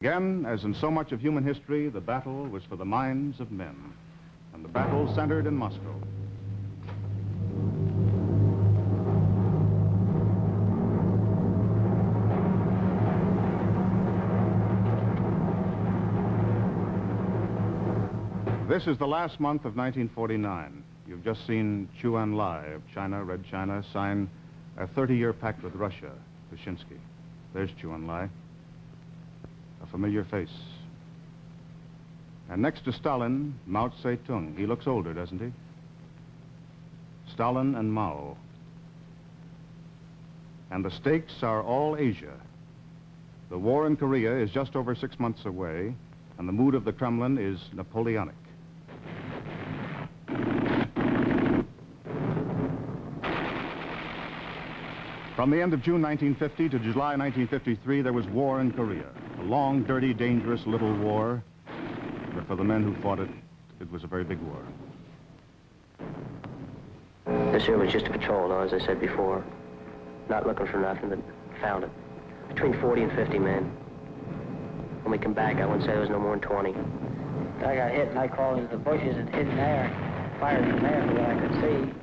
Again, as in so much of human history, the battle was for the minds of men, and the battle centered in Moscow. This is the last month of 1949. You've just seen Chu Enlai of China, Red China, sign a 30-year pact with Russia, Tuschinski. There's Chu Enlai, a familiar face. And next to Stalin, Mao Zedong. He looks older, doesn't he? Stalin and Mao. And the stakes are all Asia. The war in Korea is just over 6 months away, and the mood of the Kremlin is Napoleonic. From the end of June 1950 to July 1953, there was war in Korea. A long, dirty, dangerous little war. But for the men who fought it, it was a very big war. This here was just a patrol, though, as I said before. Not looking for nothing, but found it. Between 40 and 50 men. When we come back, I wouldn't say there was no more than 20. I got hit and I crawled into the bushes and hid in there. Fired from there from what I could see.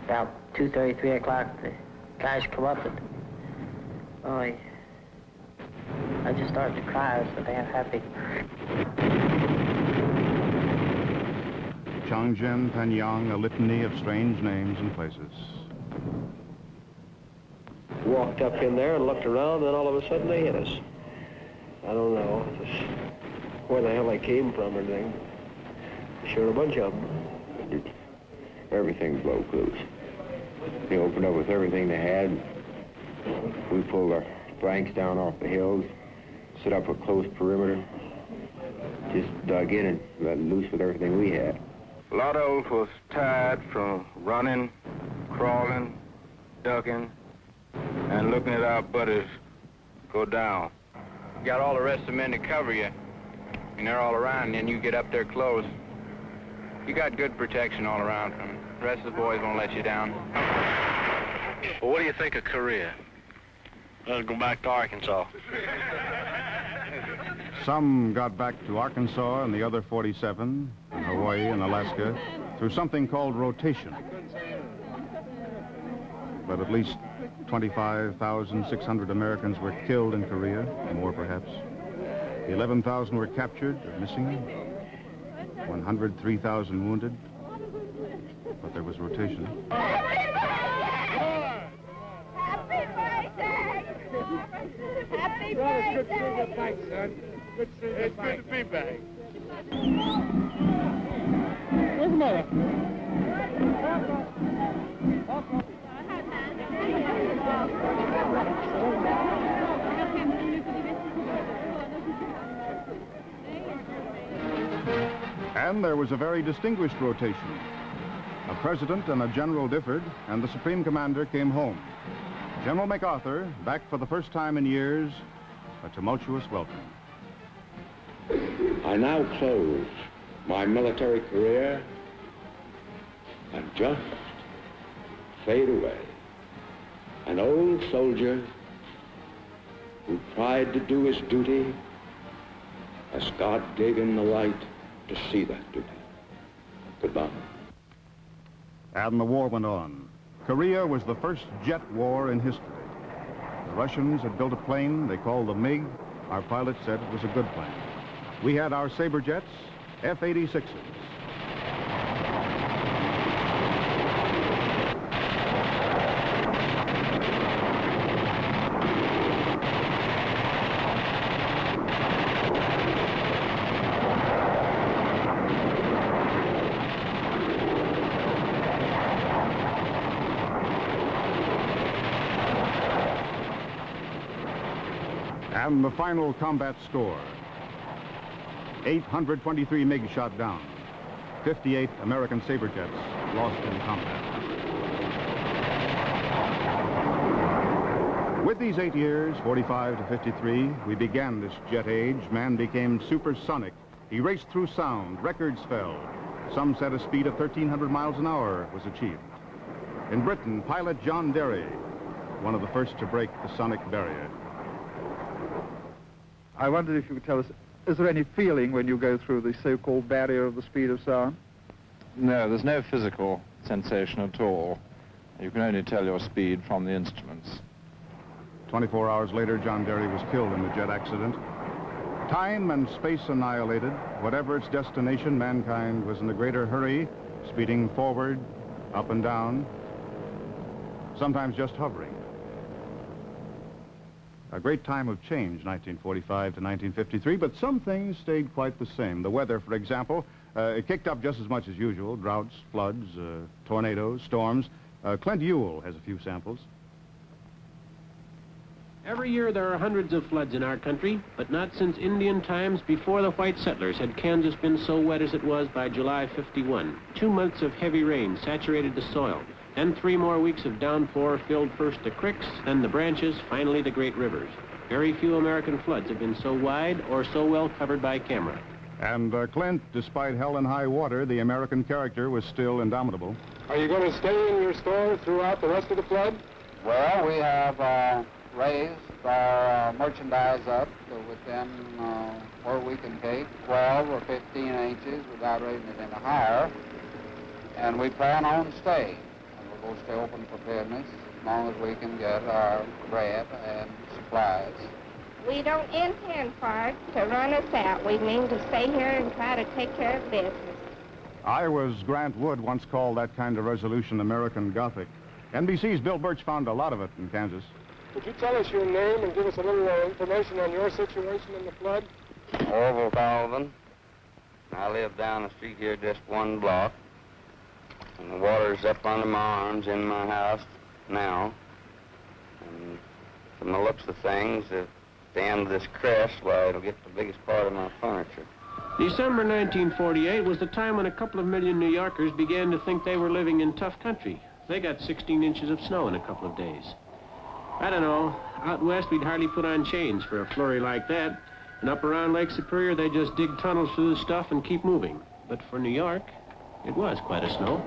About 2:30, 3 o'clock, the guys come up and, oh, I just started to cry. I was so damn happy. Changjiang, Panyang, a litany of strange names and places. Walked up in there and looked around, and all of a sudden they hit us. I don't know just where the hell they came from or anything. Sure, a bunch of them. Everything broke loose. They opened up with everything they had. We pulled our flanks down off the hills, set up a close perimeter, just dug in and let loose with everything we had. A lot of us was tired from running, crawling, ducking, and looking at our buddies go down. You got all the rest of the men to cover you, and they're all around, and then you get up there close. You got good protection all around from them. The rest of the boys won't let you down. Well, what do you think of Korea? Let's go back to Arkansas. Some got back to Arkansas and the other 47, and Hawaii and Alaska, through something called rotation. But at least 25,600 Americans were killed in Korea, more perhaps. 11,000 were captured or missing, 103,000 wounded. But there was rotation. Happy birthday! Happy Well, it's good to see birthday! you back, son. Good to see you back. It's good to be back. Where's Mother? And there was a very distinguished rotation. A president and a general differed, and the supreme commander came home. General MacArthur, back for the first time in years, a tumultuous welcome. I now close my military career and just fade away. An old soldier who tried to do his duty as God gave him the light to see that duty. Goodbye. And the war went on. Korea was the first jet war in history. The Russians had built a plane they called the MiG. Our pilot said it was a good plane. We had our Sabre jets, F-86s. And the final combat score. 823 MiG shot down. 58 American Sabre jets lost in combat. With these 8 years, 45 to 53, we began this jet age. Man became supersonic. He raced through sound. Records fell. Some said a speed of 1,300 miles an hour was achieved. In Britain, pilot John Derry, one of the first to break the sonic barrier. I wondered if you could tell us, is there any feeling when you go through the so-called barrier of the speed of sound? No, there's no physical sensation at all. You can only tell your speed from the instruments. 24 hours later, John Derry was killed in the jet accident. Time and space annihilated. Whatever its destination, mankind was in a greater hurry, speeding forward, up and down, sometimes just hovering. A great time of change, 1945 to 1953, but some things stayed quite the same. The weather, for example, it kicked up just as much as usual. Droughts, floods, tornadoes, storms. Clint Ewell has a few samples. Every year there are hundreds of floods in our country, but not since Indian times before the white settlers had Kansas been so wet as it was by July 51. 2 months of heavy rain saturated the soil. Then 3 more weeks of downpour filled first the creeks, then the branches, finally the great rivers. Very few American floods have been so wide or so well covered by camera. And Clint, despite hell and high water, the American character was still indomitable. Are you going to stay in your store throughout the rest of the flood? Well, we have raised our merchandise up to within where we can take 12 or 15 inches without raising it any higher. And we plan on staying. We'll stay open for business as long as we can get our bread and supplies. We don't intend for it to run us out. We mean to stay here and try to take care of business. I was Grant Wood once called that kind of resolution American Gothic. NBC's Bill Birch found a lot of it in Kansas. Would you tell us your name and give us a little information on your situation in the flood? Orville Calvin. I live down the street here just 1 block. And the water's up under my arms in my house now. And from the looks of things, at the end of this crest, well, it'll get the biggest part of my furniture. December 1948 was the time when a couple of million New Yorkers began to think they were living in tough country. They got 16 inches of snow in a couple of days. I don't know, out west we'd hardly put on chains for a flurry like that. And up around Lake Superior, they just dig tunnels through the stuff and keep moving. But for New York, it was quite a snow.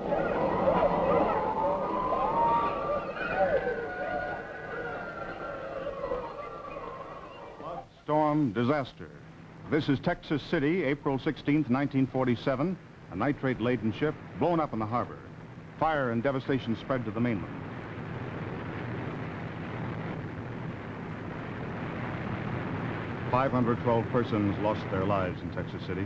Flood, storm, disaster. This is Texas City, April 16th, 1947. A nitrate-laden ship blown up in the harbor. Fire and devastation spread to the mainland. .512 persons lost their lives in Texas City.